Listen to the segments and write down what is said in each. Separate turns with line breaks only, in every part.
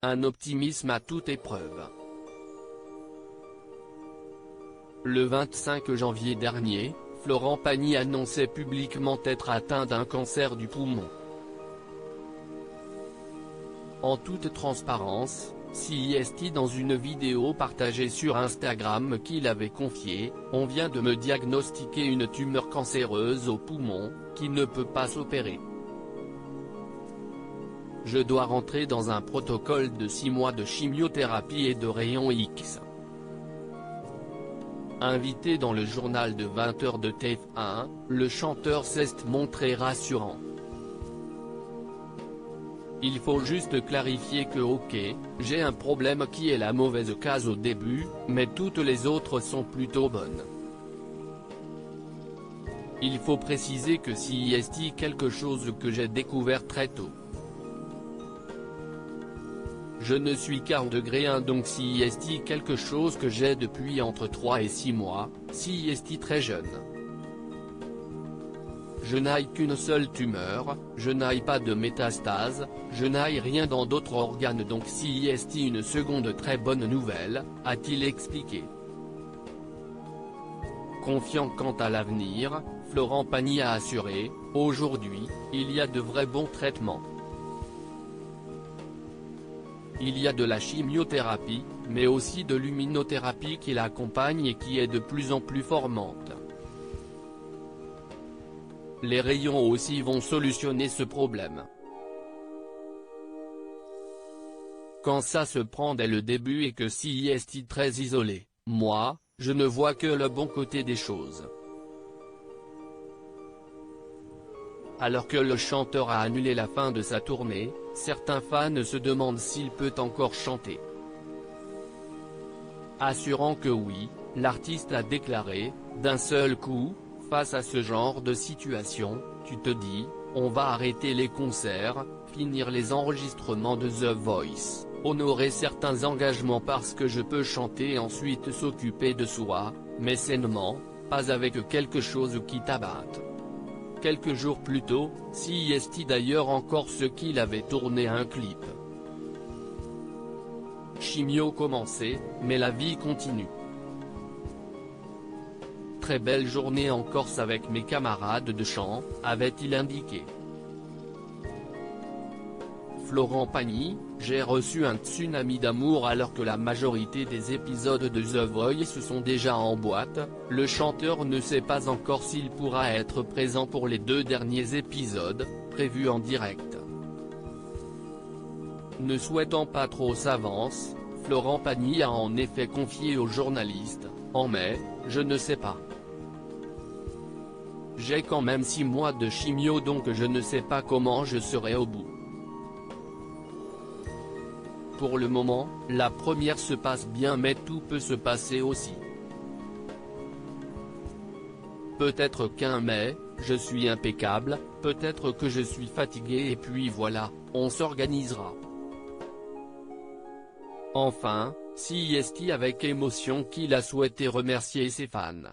un optimisme à toute épreuve. Le 25 janvier dernier, Florent Pagny annonçait publiquement être atteint d'un cancer du poumon. En toute transparence, CIST dans une vidéo partagée sur Instagram qu'il avait confiée, « On vient de me diagnostiquer une tumeur cancéreuse au poumon, qui ne peut pas s'opérer. Je dois rentrer dans un protocole de 6 mois de chimiothérapie et de rayons X ». Invité dans le journal de 20h de TF1, le chanteur s'est montré rassurant. Il faut juste clarifier que ok, j'ai un problème qui est la mauvaise case au début, mais toutes les autres sont plutôt bonnes. Il faut préciser que CIST quelque chose que j'ai découvert très tôt. Je ne suis qu'à degré 1 donc CIST quelque chose que j'ai depuis entre 3 et 6 mois, CIST très jeune. Je n'aille qu'une seule tumeur, je n'aille pas de métastase, je n'aille rien dans d'autres organes donc CIST une seconde très bonne nouvelle, a-t-il expliqué. Confiant quant à l'avenir, Florent Pagny a assuré, « Aujourd'hui, il y a de vrais bons traitements. Il y a de la chimiothérapie, mais aussi de l'immunothérapie qui l'accompagne et qui est de plus en plus formante. Les rayons aussi vont solutionner ce problème. Quand ça se prend dès le début et que CIST très isolé, moi, je ne vois que le bon côté des choses. » Alors que le chanteur a annulé la fin de sa tournée, certains fans se demandent s'il peut encore chanter. Assurant que oui, l'artiste a déclaré, d'un seul coup, face à ce genre de situation, tu te dis, on va arrêter les concerts, finir les enregistrements de The Voice, honorer certains engagements parce que je peux chanter et ensuite s'occuper de soi, mais sainement, pas avec quelque chose qui t'abatte. Quelques jours plus tôt, CIST d'ailleurs encore ce qu'il avait tourné un clip. Chimio commencé, mais la vie continue. Très belle journée en Corse avec mes camarades de chant, avait-il indiqué. Florent Pagny, j'ai reçu un tsunami d'amour alors que la majorité des épisodes de The Voice sont déjà en boîte, le chanteur ne sait pas encore s'il pourra être présent pour les 2 derniers épisodes, prévus en direct. Ne souhaitant pas trop s'avance, Florent Pagny a en effet confié aux journalistes, en mai, je ne sais pas. J'ai quand même 6 mois de chimio donc je ne sais pas comment je serai au bout. Pour le moment, la première se passe bien mais tout peut se passer aussi. Peut-être qu'un mai, je suis impeccable, peut-être que je suis fatigué et puis voilà, on s'organisera. Enfin, CIST avec émotion qu'il a souhaité remercier ses fans.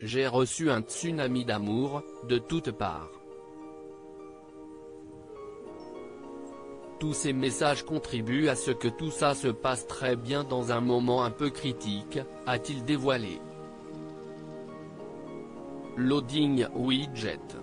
J'ai reçu un tsunami d'amour, de toutes parts. Tous ces messages contribuent à ce que tout ça se passe très bien dans un moment un peu critique, a-t-il dévoilé. Loading widget.